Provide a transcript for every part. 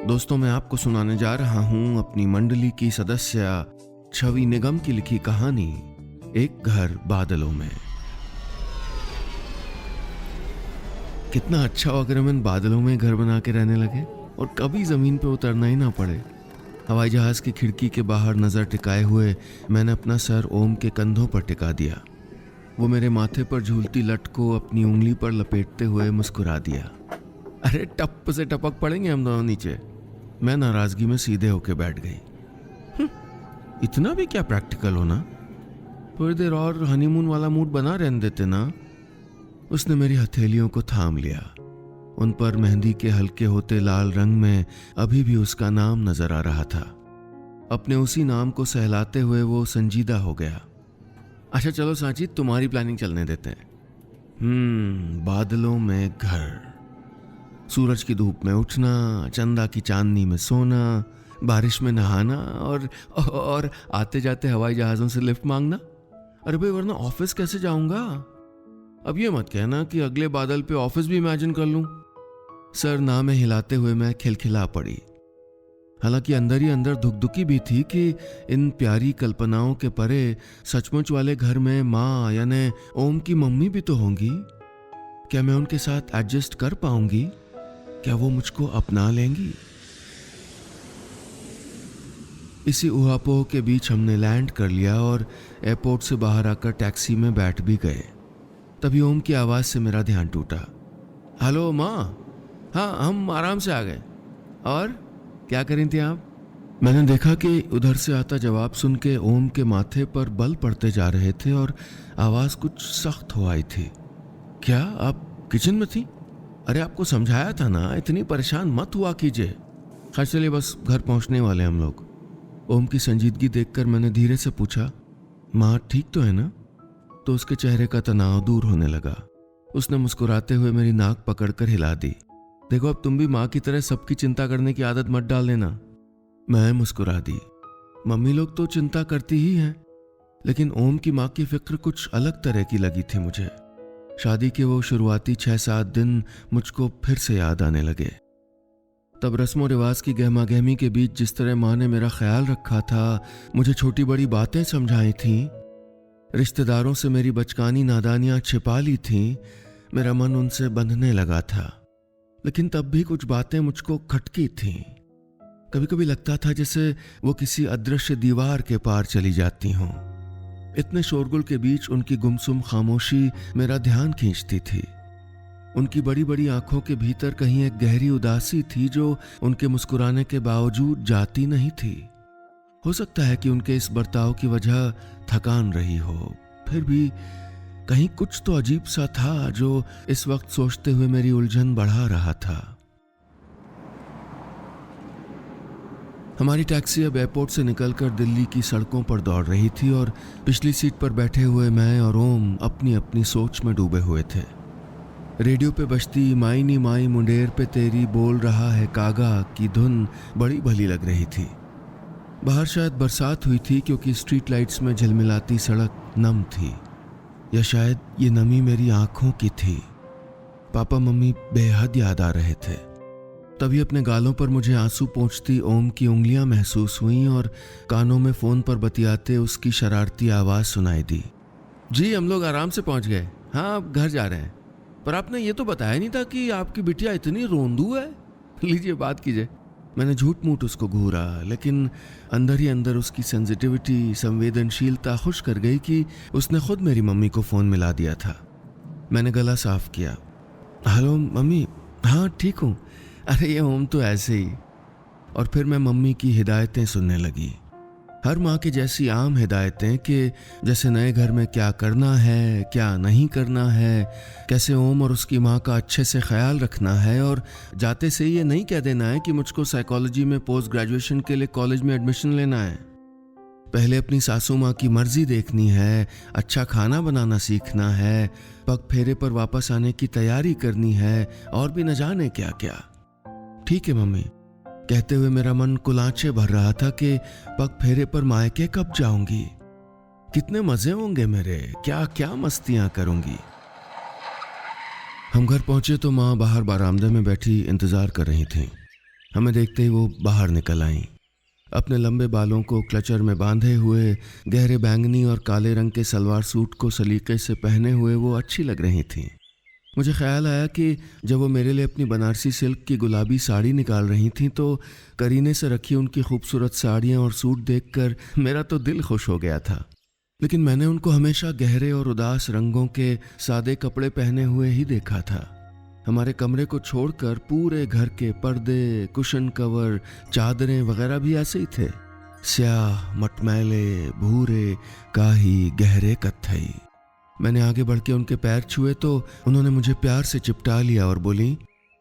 दोस्तों, मैं आपको सुनाने जा रहा हूं अपनी मंडली की सदस्य छवि निगम की लिखी कहानी एक घर बादलों में। कितना अच्छा हो अगर हम इन बादलों में घर बना के रहने लगे और कभी जमीन पे उतरना ही ना पड़े। हवाई जहाज की खिड़की के बाहर नजर टिकाए हुए मैंने अपना सर ओम के कंधों पर टिका दिया। वो मेरे माथे पर झूलती लट को अपनी उंगली पर लपेटते हुए मुस्कुरा दिया। अरे टप से टपक पड़ेंगे हम दोनों नीचे। मैं नाराजगी में सीधे होके बैठ गई। इतना भी क्या प्रैक्टिकल होना, थोड़ी देर और हनीमून वाला मूड बना रहने देते ना। उसने मेरी हथेलियों को थाम लिया। उन पर मेहंदी के हल्के होते लाल रंग में अभी भी उसका नाम नजर आ रहा था। अपने उसी नाम को सहलाते हुए वो संजीदा हो गया। अच्छा चलो सांची, तुम्हारी प्लानिंग चलने देते हैं। बादलों में घर, सूरज की धूप में उठना, चंदा की चांदनी में सोना, बारिश में नहाना और आते जाते हवाई जहाजों से लिफ्ट मांगना। अरे भाई, वरना ऑफिस कैसे जाऊंगा? अब ये मत कहना कि अगले बादल पे ऑफिस भी इमेजिन कर लूं। सर ना में हिलाते हुए मैं खिलखिला पड़ी। हालांकि अंदर ही अंदर धुकधुकी भी थी कि इन प्यारी कल्पनाओं के परे सचमुच वाले घर में माँ यानी ओम की मम्मी भी तो होंगी। क्या मैं उनके साथ एडजस्ट कर पाऊंगी? क्या वो मुझको अपना लेंगी? इसी उहापोह के बीच हमने लैंड कर लिया और एयरपोर्ट से बाहर आकर टैक्सी में बैठ भी गए। तभी ओम की आवाज से मेरा ध्यान टूटा। हेलो माँ। हाँ, हम आराम से आ गए। और क्या कर रही थी आप? मैंने देखा कि उधर से आता जवाब सुन के ओम के माथे पर बल पड़ते जा रहे थे और आवाज कुछ सख्त हो आई थी। क्या आप किचन में थी? अरे आपको समझाया था ना, इतनी परेशान मत हुआ कीजिए। खैर चलिए, बस घर पहुंचने वाले हम लोग। ओम की संजीदगी देखकर मैंने धीरे से पूछा, माँ ठीक तो है ना? तो उसके चेहरे का तनाव दूर होने लगा। उसने मुस्कुराते हुए मेरी नाक पकड़कर हिला दी। देखो, अब तुम भी माँ की तरह सबकी चिंता करने की आदत मत डाल लेना। मैं मुस्कुरा दी। मम्मी लोग तो चिंता करती ही हैं, लेकिन ओम की माँ की फिक्र कुछ अलग तरह की लगी थी मुझे। शादी के वो शुरुआती 6-7 दिन मुझको फिर से याद आने लगे। तब रस्म और रिवाज की गहमा गहमी के बीच जिस तरह माँ ने मेरा ख्याल रखा था, मुझे छोटी बड़ी बातें समझाई थीं, रिश्तेदारों से मेरी बचकानी नादानियां छिपा ली थीं, मेरा मन उनसे बंधने लगा था। लेकिन तब भी कुछ बातें मुझको खटकी थीं। कभी कभी लगता था जैसे वो किसी अदृश्य दीवार के पार चली जाती हों। इतने शोरगुल के बीच उनकी गुमसुम खामोशी मेरा ध्यान खींचती थी। उनकी बड़ी बड़ी आंखों के भीतर कहीं एक गहरी उदासी थी जो उनके मुस्कुराने के बावजूद जाती नहीं थी। हो सकता है कि उनके इस बर्ताव की वजह थकान रही हो, फिर भी कहीं कुछ तो अजीब सा था जो इस वक्त सोचते हुए मेरी उलझन बढ़ा रहा था। हमारी टैक्सी अब एयरपोर्ट से निकलकर दिल्ली की सड़कों पर दौड़ रही थी और पिछली सीट पर बैठे हुए मैं और ओम अपनी अपनी सोच में डूबे हुए थे। रेडियो पे बजती माई नी माई मुंडेर पे तेरी बोल रहा है कागा की धुन बड़ी भली लग रही थी। बाहर शायद बरसात हुई थी क्योंकि स्ट्रीट लाइट्स में झिलमिलाती सड़क नम थी, या शायद ये नमी मेरी आंखों की थी। पापा मम्मी बेहद याद आ रहे थे। तभी अपने गालों पर मुझे आंसू पोंछती ओम की उंगलियां महसूस हुईं और कानों में फोन पर बतियाते उसकी शरारती आवाज सुनाई दी। जी, हम लोग आराम से पहुंच गए। हाँ, अब घर जा रहे हैं। पर आपने ये तो बताया नहीं था कि आपकी बिटिया इतनी रोंदू है। लीजिए, बात कीजिए। मैंने झूठ मूठ उसको घूरा, लेकिन अंदर ही अंदर उसकी सेंसिटिविटी, संवेदनशीलता खुश कर गई कि उसने खुद मेरी मम्मी को फोन मिला दिया था। मैंने गला साफ किया। Hello mummy. हाँ ठीक हूँ। अरे ये ओम तो ऐसे ही। और फिर मैं मम्मी की हिदायतें सुनने लगी। हर माँ की जैसी आम हिदायतें कि जैसे नए घर में क्या करना है, क्या नहीं करना है, कैसे ओम और उसकी माँ का अच्छे से ख्याल रखना है, और जाते से ये नहीं कह देना है कि मुझको साइकोलॉजी में पोस्ट ग्रेजुएशन के लिए कॉलेज में एडमिशन लेना है। पहले अपनी सासू माँ की मर्जी देखनी है, अच्छा खाना बनाना सीखना है, पग फेरे पर वापस आने की तैयारी करनी है, और भी न जाने क्या क्या। ठीक है मम्मी, कहते हुए मेरा मन कुलांचे भर रहा था कि पग फेरे पर मायके कब जाऊंगी, कितने मजे होंगे मेरे, क्या क्या मस्तियां करूंगी। हम घर पहुंचे तो माँ बाहर बरामदे में बैठी इंतजार कर रही थी। हमें देखते ही वो बाहर निकल आईं। अपने लंबे बालों को क्लचर में बांधे हुए, गहरे बैंगनी और काले रंग के सलवार सूट को सलीके से पहने हुए वो अच्छी लग रही थीं। मुझे ख्याल आया कि जब वो मेरे लिए अपनी बनारसी सिल्क की गुलाबी साड़ी निकाल रही थीं तो करीने से रखी उनकी खूबसूरत साड़ियाँ और सूट देखकर मेरा तो दिल खुश हो गया था। लेकिन मैंने उनको हमेशा गहरे और उदास रंगों के सादे कपड़े पहने हुए ही देखा था। हमारे कमरे को छोड़कर पूरे घर के पर्दे, कुशन कवर, चादरें वगैरह भी ऐसे ही थे, स्याह, मटमैले, भूरे, काही, गहरे कत्थई। मैंने आगे बढ़ के उनके पैर छुए तो उन्होंने मुझे प्यार से चिपटा लिया और बोली,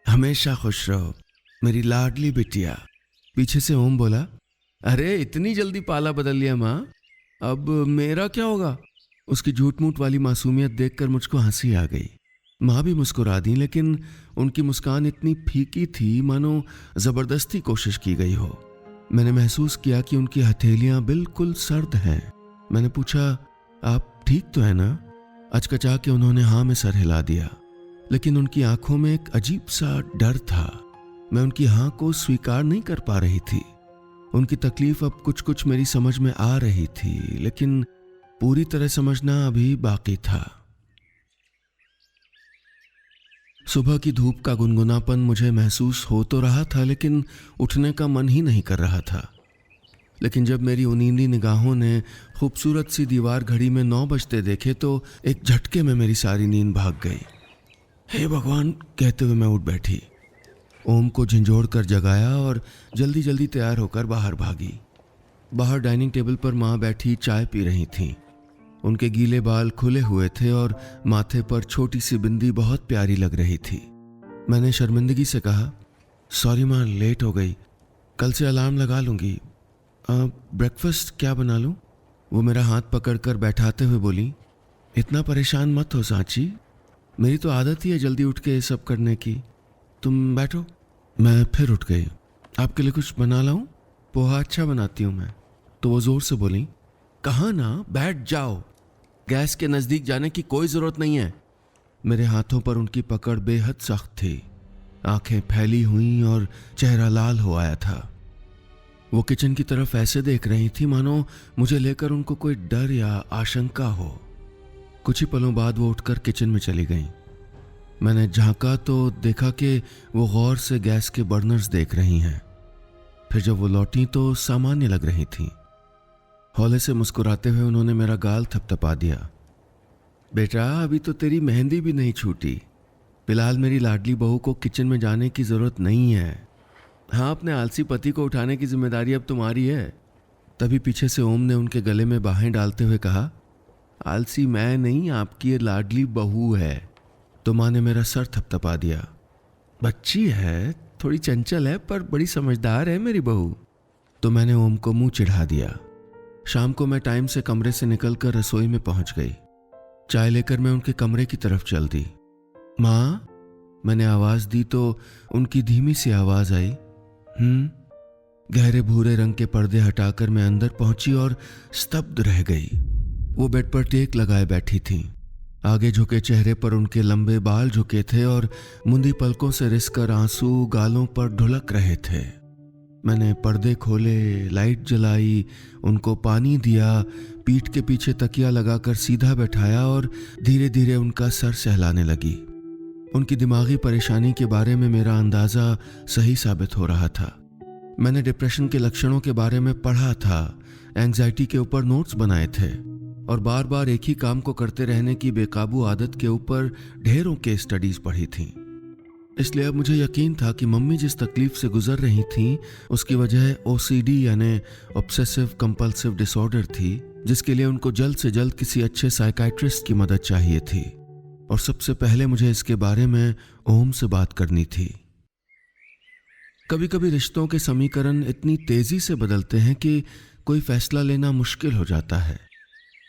हमेशा खुश रहो मेरी लाडली बिटिया। पीछे से ओम बोला, अरे इतनी जल्दी पाला बदल लिया माँ, अब मेरा क्या होगा? उसकी झूठ मूठ वाली मासूमियत देखकर मुझको हंसी आ गई। माँ भी मुस्कुरा दी, लेकिन उनकी मुस्कान इतनी फीकी थी मानो जबरदस्ती कोशिश की गई हो। मैंने महसूस किया कि उनकी हथेलियां बिल्कुल सर्द हैं। मैंने पूछा, आप ठीक तो है ना? अचकचा के उन्होंने हाँ में सर हिला दिया, लेकिन उनकी आंखों में एक अजीब सा डर था। मैं उनकी हाँ को स्वीकार नहीं कर पा रही थी। उनकी तकलीफ अब कुछ कुछ मेरी समझ में आ रही थी, लेकिन पूरी तरह समझना अभी बाकी था। सुबह की धूप का गुनगुनापन मुझे महसूस हो तो रहा था, लेकिन उठने का मन ही नहीं कर रहा था। लेकिन जब मेरी उनींदी निगाहों ने खूबसूरत सी दीवार घड़ी में 9 बजते देखे तो एक झटके में मेरी सारी नींद भाग गई। हे भगवान कहते हुए मैं उठ बैठी, ओम को झंझोड़ कर जगाया और जल्दी जल्दी तैयार होकर बाहर भागी। बाहर डाइनिंग टेबल पर माँ बैठी चाय पी रही थीं। उनके गीले बाल खुले हुए थे और माथे पर छोटी सी बिंदी बहुत प्यारी लग रही थी। मैंने शर्मिंदगी से कहा, सॉरी माँ, लेट हो गई, कल से अलार्म लगा लूँगी। ब्रेकफास्ट क्या बना लूँ? वो मेरा हाथ पकड़कर बैठाते हुए बोली, इतना परेशान मत हो सांची, मेरी तो आदत ही है जल्दी उठ के ये सब करने की, तुम बैठो। मैं फिर उठ गई। आपके लिए कुछ बना लाऊं? पोहा अच्छा बनाती हूँ मैं। तो वो ज़ोर से बोली, कहाँ ना, बैठ जाओ, गैस के नज़दीक जाने की कोई ज़रूरत नहीं है। मेरे हाथों पर उनकी पकड़ बेहद सख्त थी। आंखें फैली हुई और चेहरा लाल हो आया था। वो किचन की तरफ ऐसे देख रही थी मानो मुझे लेकर उनको कोई डर या आशंका हो। कुछ ही पलों बाद वो उठकर किचन में चली गईं। मैंने झांका तो देखा कि वो गौर से गैस के बर्नर्स देख रही हैं। फिर जब वो लौटी तो सामान्य लग रही थी। हौले से मुस्कुराते हुए उन्होंने मेरा गाल थपथपा दिया। बेटा, अभी तो तेरी मेहंदी भी नहीं छूटी, फिलहाल मेरी लाडली बहू को किचन में जाने की ज़रूरत नहीं है। हाँ, अपने आलसी पति को उठाने की जिम्मेदारी अब तुम्हारी है। तभी पीछे से ओम ने उनके गले में बाहें डालते हुए कहा, आलसी मैं नहीं, आपकी ये लाडली बहू है। तो माँ ने मेरा सर थपथपा दिया। बच्ची है, थोड़ी चंचल है, पर बड़ी समझदार है मेरी बहू। तो मैंने ओम को मुंह चिढ़ा दिया। शाम को मैं टाइम से कमरे से निकलकर रसोई में पहुंच गई। चाय लेकर मैं उनके कमरे की तरफ चल दी। माँ, मैंने आवाज दी तो उनकी धीमी सी आवाज आई, गहरे भूरे रंग के पर्दे हटाकर मैं अंदर पहुंची और स्तब्ध रह गई। वो बेड पर टेक लगाए बैठी थीं। आगे झुके चेहरे पर उनके लंबे बाल झुके थे और मुंदी पलकों से रिसकर आंसू गालों पर ढुलक रहे थे। मैंने पर्दे खोले, लाइट जलाई, उनको पानी दिया, पीठ के पीछे तकिया लगाकर सीधा बैठाया और धीरे धीरे उनका सर सहलाने लगी। उनकी दिमागी परेशानी के बारे में मेरा अंदाज़ा सही साबित हो रहा था। मैंने डिप्रेशन के लक्षणों के बारे में पढ़ा था, एंग्जाइटी के ऊपर नोट्स बनाए थे और बार बार एक ही काम को करते रहने की बेकाबू आदत के ऊपर ढेरों केस स्टडीज पढ़ी थी। इसलिए अब मुझे यकीन था कि मम्मी जिस तकलीफ से गुजर रही थीं उसकी वजह OCD यानी ऑब्सेसिव कंपल्सिव डिसऑर्डर थी, जिसके लिए उनको जल्द से जल्द किसी अच्छे साइकाइट्रिस्ट की मदद चाहिए थी। और सबसे पहले मुझे इसके बारे में ओम से बात करनी थी। कभी कभी रिश्तों के समीकरण इतनी तेजी से बदलते हैं कि कोई फैसला लेना मुश्किल हो जाता है।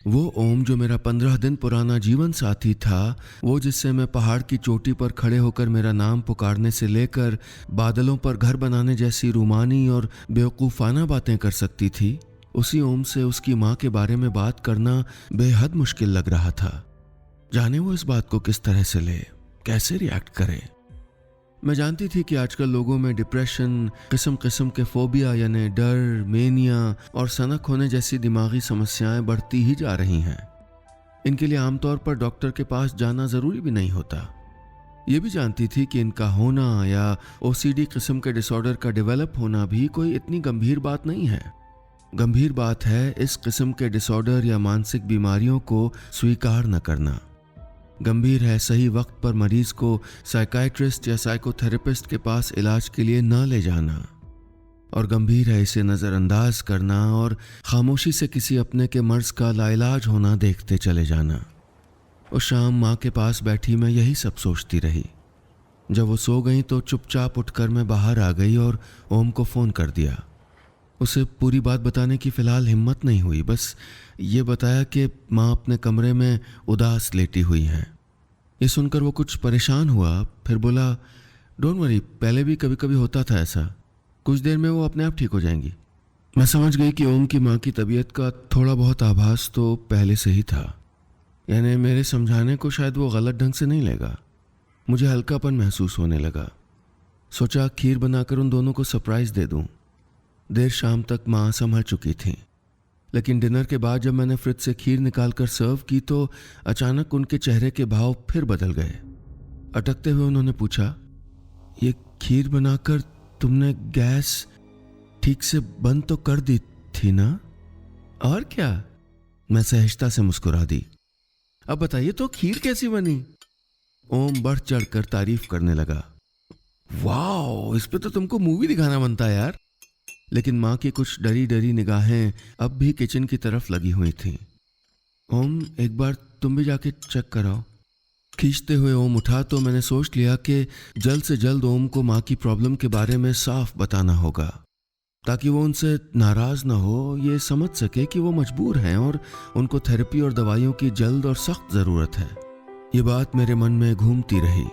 वो ओम जो मेरा 15 दिन पुराना जीवन साथी था, वो जिससे मैं पहाड़ की चोटी पर खड़े होकर मेरा नाम पुकारने से लेकर बादलों पर घर बनाने जैसी रूमानी और बेवकूफ़ाना बातें कर सकती थी, उसी ओम से उसकी माँ के बारे में बात करना बेहद मुश्किल लग रहा था। जाने वो इस बात को किस तरह से ले, कैसे रिएक्ट करे। मैं जानती थी कि आजकल लोगों में डिप्रेशन, किस्म किस्म के फोबिया यानी डर, मेनिया और सनक होने जैसी दिमागी समस्याएं बढ़ती ही जा रही हैं। इनके लिए आमतौर पर डॉक्टर के पास जाना ज़रूरी भी नहीं होता। ये भी जानती थी कि इनका होना या ओसीडी किस्म के डिसऑर्डर का डेवलप होना भी कोई इतनी गंभीर बात नहीं है। गंभीर बात है इस किस्म के डिसऑर्डर या मानसिक बीमारियों को स्वीकार न करना। गंभीर है सही वक्त पर मरीज को साइकाइट्रिस्ट या साइकोथेरेपिस्ट के पास इलाज के लिए न ले जाना, और गंभीर है इसे नज़रअंदाज करना और खामोशी से किसी अपने के मर्ज का लाइलाज होना देखते चले जाना। उस शाम माँ के पास बैठी मैं यही सब सोचती रही। जब वो सो गई तो चुपचाप उठकर मैं बाहर आ गई और ओम को फ़ोन कर दिया। उसे पूरी बात बताने की फ़िलहाल हिम्मत नहीं हुई, बस ये बताया कि माँ अपने कमरे में उदास लेटी हुई हैं। ये सुनकर वो कुछ परेशान हुआ, फिर बोला, डोंट वरी, पहले भी कभी कभी होता था ऐसा, कुछ देर में वो अपने आप ठीक हो जाएंगी। मैं समझ गई कि ओम की माँ की तबीयत का थोड़ा बहुत आभास तो पहले से ही था, यानी मेरे समझाने को शायद वो गलत ढंग से नहीं लेगा। मुझे हल्कापन महसूस होने लगा। सोचा खीर बनाकर उन दोनों को सरप्राइज़ दे दूँ। देर शाम तक माँ संभल चुकी थी, लेकिन डिनर के बाद जब मैंने फ्रिज से खीर निकालकर सर्व की तो अचानक उनके चेहरे के भाव फिर बदल गए। अटकते हुए उन्होंने पूछा, ये खीर बनाकर तुमने गैस ठीक से बंद तो कर दी थी ना? और क्या? मैं सहजता से मुस्कुरा दी। अब बताइए तो खीर कैसी बनी? ओम बढ़ चढ़कर तारीफ करने लगा। वाह, इस पे तो तुमको मूवी दिखाना बनता है यार। लेकिन माँ की कुछ डरी डरी निगाहें अब भी किचन की तरफ लगी हुई थीं। ओम, एक बार तुम भी जाके चेक कराओ। खींचते हुए ओम उठा तो मैंने सोच लिया कि जल्द से जल्द ओम को माँ की प्रॉब्लम के बारे में साफ बताना होगा, ताकि वो उनसे नाराज ना हो, ये समझ सके कि वो मजबूर हैं और उनको थेरेपी और दवाइयों की जल्द और सख्त ज़रूरत है। ये बात मेरे मन में घूमती रही।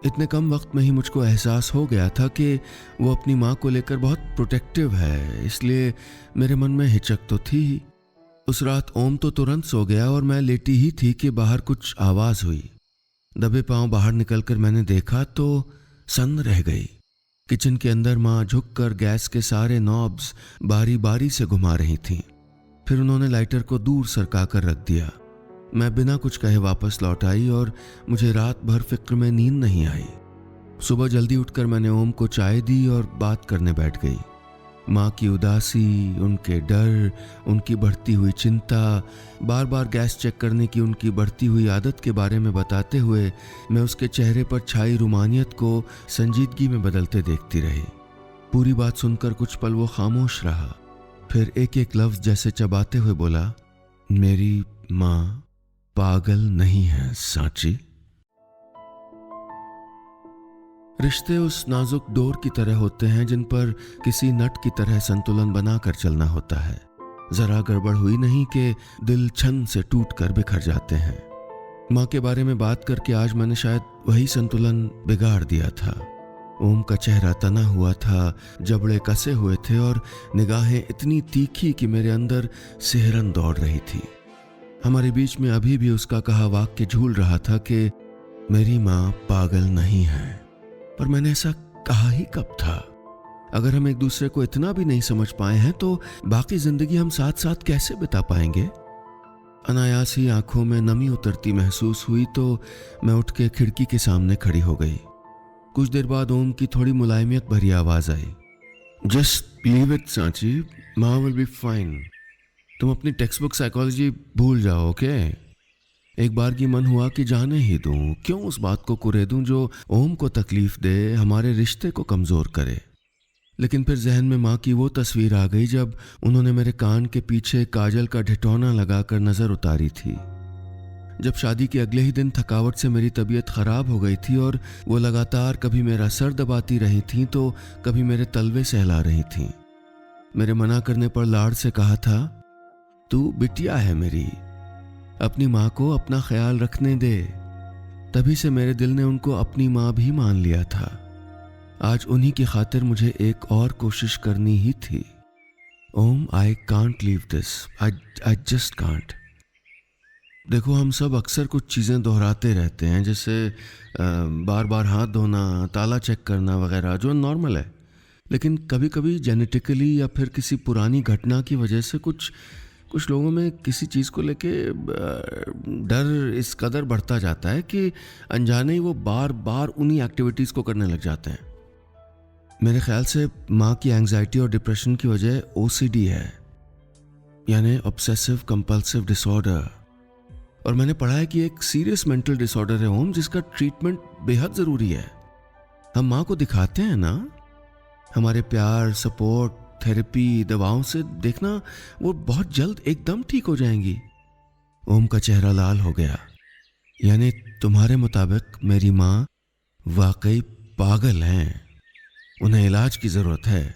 इतने कम वक्त में ही मुझको एहसास हो गया था कि वो अपनी माँ को लेकर बहुत प्रोटेक्टिव है, इसलिए मेरे मन में हिचक तो थी ही। उस रात ओम तो तुरंत सो गया और मैं लेटी ही थी कि बाहर कुछ आवाज़ हुई। दबे पांव बाहर निकलकर मैंने देखा तो सन्न रह गई। किचन के अंदर माँ झुककर गैस के सारे नॉब्स बारी बारी से घुमा रही थीं। फिर उन्होंने लाइटर को दूर सरका कर रख दिया। मैं बिना कुछ कहे वापस लौट आई और मुझे रात भर फिक्र में नींद नहीं आई। सुबह जल्दी उठकर मैंने ओम को चाय दी और बात करने बैठ गई। माँ की उदासी, उनके डर, उनकी बढ़ती हुई चिंता, बार बार गैस चेक करने की उनकी बढ़ती हुई आदत के बारे में बताते हुए मैं उसके चेहरे पर छाई रुमानियत को संजीदगी में बदलते देखती रही। पूरी बात सुनकर कुछ पल वो खामोश रहा, फिर एक एक लफ्ज़ जैसे चबाते हुए बोला, मेरी माँ पागल नहीं है सांची। रिश्ते उस नाजुक डोर की तरह होते हैं जिन पर किसी नट की तरह संतुलन बनाकर चलना होता है। जरा गड़बड़ हुई नहीं कि दिल छन से टूट कर बिखर जाते हैं। माँ के बारे में बात करके आज मैंने शायद वही संतुलन बिगाड़ दिया था। ओम का चेहरा तना हुआ था, जबड़े कसे हुए थे और निगाहें इतनी तीखी कि मेरे अंदर सिहरन दौड़ रही थी। हमारे बीच में अभी भी उसका कहा वाक्य झूल रहा था कि मेरी माँ पागल नहीं है। पर मैंने ऐसा कहा ही कब था? अगर हम एक दूसरे को इतना भी नहीं समझ पाए हैं तो बाकी जिंदगी हम साथ साथ कैसे बिता पाएंगे? अनायास ही आंखों में नमी उतरती महसूस हुई तो मैं उठ के खिड़की के सामने खड़ी हो गई। कुछ देर बाद ओम की थोड़ी मुलायमियत भरी आवाज आई, जस्ट लीव इट सांची, माँ विल बी फाइन। तुम अपनी टेक्स्ट बुक साइकोलॉजी भूल जाओ, ओके? एक बार की मन हुआ कि जाने ही दूं, क्यों उस बात को कुरेदूं जो ओम को तकलीफ दे, हमारे रिश्ते को कमज़ोर करे। लेकिन फिर जहन में माँ की वो तस्वीर आ गई जब उन्होंने मेरे कान के पीछे काजल का ढिठौना लगाकर नज़र उतारी थी। जब शादी के अगले ही दिन थकावट से मेरी तबीयत ख़राब हो गई थी और वो लगातार कभी मेरा सर दबाती रही थीं तो कभी मेरे तलवे सहला रही थीं। मेरे मना करने पर लाड़ से कहा था, तू बिटिया है मेरी, अपनी माँ को अपना ख्याल रखने दे। तभी से मेरे दिल ने उनको अपनी माँ भी मान लिया था। आज उन्हीं की खातिर मुझे एक और कोशिश करनी ही थी। Om, I can't leave this, I just can't. देखो, हम सब अक्सर कुछ चीज़ें दोहराते रहते हैं, जैसे बार बार हाथ धोना, ताला चेक करना वगैरह, जो नॉर्मल है। लेकिन कभी कभी जेनेटिकली या फिर किसी पुरानी घटना की वजह से कुछ कुछ लोगों में किसी चीज़ को लेके डर इस कदर बढ़ता जाता है कि अनजाने ही वो बार बार उन्हीं एक्टिविटीज़ को करने लग जाते हैं। मेरे ख्याल से माँ की एंग्जाइटी और डिप्रेशन की वजह ओसीडी है, यानी ऑब्सेसिव कंपल्सिव डिसऑर्डर। और मैंने पढ़ा है कि एक सीरियस मेंटल डिसऑर्डर है ओम, जिसका ट्रीटमेंट बेहद ज़रूरी है। हम माँ को दिखाते हैं ना, हमारे प्यार, सपोर्ट, थेरेपी, दवाओं से देखना वो बहुत जल्द एकदम ठीक हो जाएंगी। ओम का चेहरा लाल हो गया। यानी तुम्हारे मुताबिक मेरी माँ वाकई पागल हैं, उन्हें इलाज की ज़रूरत है।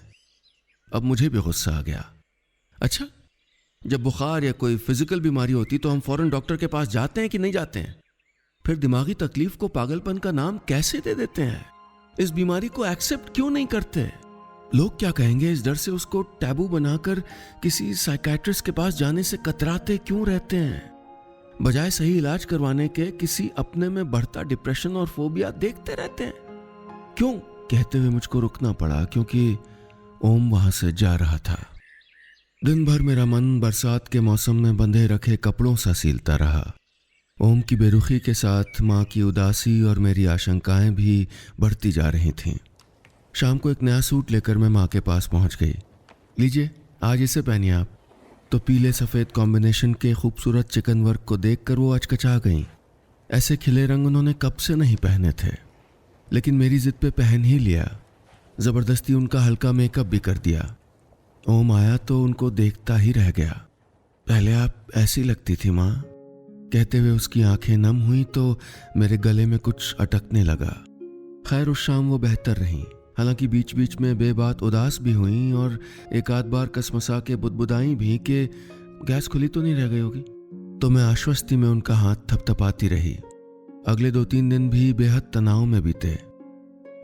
अब मुझे भी गुस्सा आ गया। अच्छा, जब बुखार या कोई फिजिकल बीमारी होती तो हम फौरन डॉक्टर के पास जाते हैं कि नहीं जाते हैं? फिर दिमागी तकलीफ को पागलपन का नाम कैसे दे देते हैं? इस बीमारी को एक्सेप्ट क्यों नहीं करते? लोग क्या कहेंगे, इस डर से उसको टैबू बनाकर किसी साइकियाट्रिस्ट के पास जाने से कतराते क्यों रहते हैं? बजाय सही इलाज करवाने के किसी अपने में बढ़ता डिप्रेशन और फोबिया देखते रहते हैं। क्यों? कहते हुए मुझको रुकना पड़ा, क्योंकि ओम वहां से जा रहा था। दिन भर मेरा मन बरसात के मौसम में बंधे रखे कपड़ों सा सीलता रहा। ओम की बेरुखी के साथ माँ की उदासी और मेरी आशंकाएं भी बढ़ती जा रही थीं। शाम को एक नया सूट लेकर मैं माँ के पास पहुँच गई। लीजिए, आज इसे पहनिए आप। तो पीले सफ़ेद कॉम्बिनेशन के खूबसूरत चिकन वर्क को देखकर वो अचकचा गईं। ऐसे खिले रंग उन्होंने कब से नहीं पहने थे, लेकिन मेरी जिद पे पहन ही लिया। ज़बरदस्ती उनका हल्का मेकअप भी कर दिया। ओम आया तो उनको देखता ही रह गया। पहले आप ऐसी लगती थी माँ, कहते हुए उसकी आंखें नम हुई तो मेरे गले में कुछ अटकने लगा। खैर, उस शाम वो बेहतर रहीं। हालांकि बीच बीच में बेबात उदास भी हुई और एक आध बार कसमसा के बुदबुदाई भी कि गैस खुली तो नहीं रह गई होगी। तो मैं आश्वस्ति में उनका हाथ थपथपाती रही। अगले 2-3 दिन भी बेहद तनाव में बीते।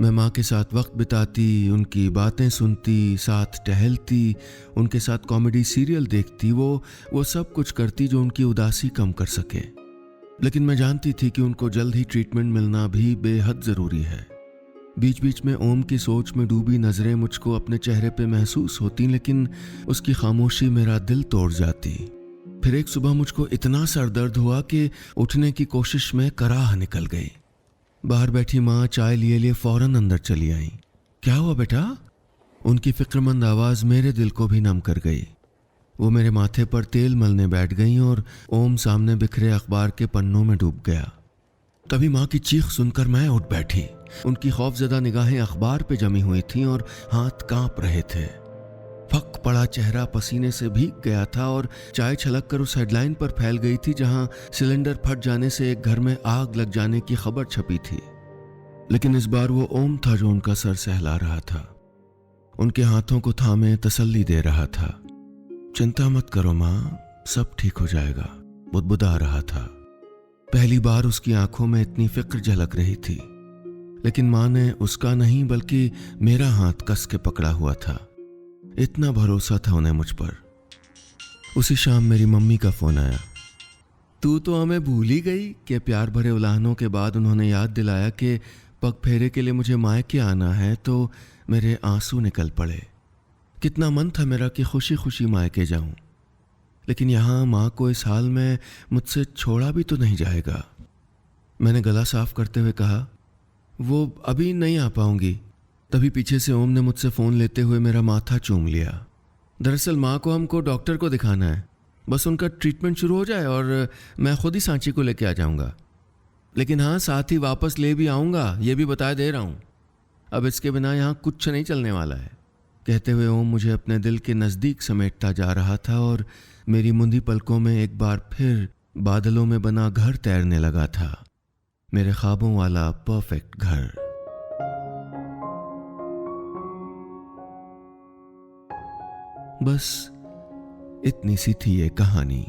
मैं माँ के साथ वक्त बिताती, उनकी बातें सुनती, साथ टहलती, उनके साथ कॉमेडी सीरियल देखती, वो सब कुछ करती जो उनकी उदासी कम कर सके। लेकिन मैं जानती थी कि उनको जल्द ही ट्रीटमेंट मिलना भी बेहद ज़रूरी है। बीच बीच में ओम की सोच में डूबी नज़रें मुझको अपने चेहरे पे महसूस होती, लेकिन उसकी खामोशी मेरा दिल तोड़ जाती। फिर एक सुबह मुझको इतना सर दर्द हुआ कि उठने की कोशिश में कराह निकल गई। बाहर बैठी माँ चाय लिए फौरन अंदर चली आई। क्या हुआ बेटा? उनकी फिक्रमंद आवाज़ मेरे दिल को भी नम कर गई। वो मेरे माथे पर तेल मलने बैठ गई और ओम सामने बिखरे अखबार के पन्नों में डूब गया। तभी माँ की चीख सुनकर मैं उठ बैठी। उनकी खौफजदा निगाहें अखबार पे जमी हुई थीं और हाथ कांप रहे थे। फक पड़ा चेहरा पसीने से भीग गया था और चाय छलक कर उस हेडलाइन पर फैल गई थी जहां सिलेंडर फट जाने से एक घर में आग लग जाने की खबर छपी थी। लेकिन इस बार वो ओम था जो उनका सर सहला रहा था, उनके हाथों को थामे तसल्ली दे रहा था। चिंता मत करो माँ, सब ठीक हो जाएगा, बुदबुदा रहा था। पहली बार उसकी आंखों में इतनी फिक्र झलक रही थी। लेकिन माँ ने उसका नहीं बल्कि मेरा हाथ कस के पकड़ा हुआ था। इतना भरोसा था उन्हें मुझ पर। उसी शाम मेरी मम्मी का फोन आया। तू तो हमें भूल ही गई कि प्यार भरे उलाहनों के बाद उन्होंने याद दिलाया कि पग फेरे के लिए मुझे मायके आना है, तो मेरे आंसू निकल पड़े। कितना मन था मेरा कि खुशी खुशी मायके जाऊं, लेकिन यहाँ माँ को इस हाल में मुझसे छोड़ा भी तो नहीं जाएगा। मैंने गला साफ करते हुए कहा, वो अभी नहीं आ पाऊंगी। तभी पीछे से ओम ने मुझसे फ़ोन लेते हुए मेरा माथा चूम लिया। दरअसल माँ को हमको डॉक्टर को दिखाना है, बस उनका ट्रीटमेंट शुरू हो जाए और मैं खुद ही सांची को लेके आ जाऊँगा। लेकिन हाँ, साथ ही वापस ले भी आऊँगा, ये भी बता दे रहा हूँ। अब इसके बिना यहाँ कुछ नहीं चलने वाला है। कहते हुए ओम मुझे अपने दिल के नज़दीक समेटता जा रहा था और मेरी मुंदी पलकों में एक बार फिर बादलों में बना घर तैरने लगा था, मेरे ख्वाबों वाला परफेक्ट घर। बस इतनी सी थी ये कहानी।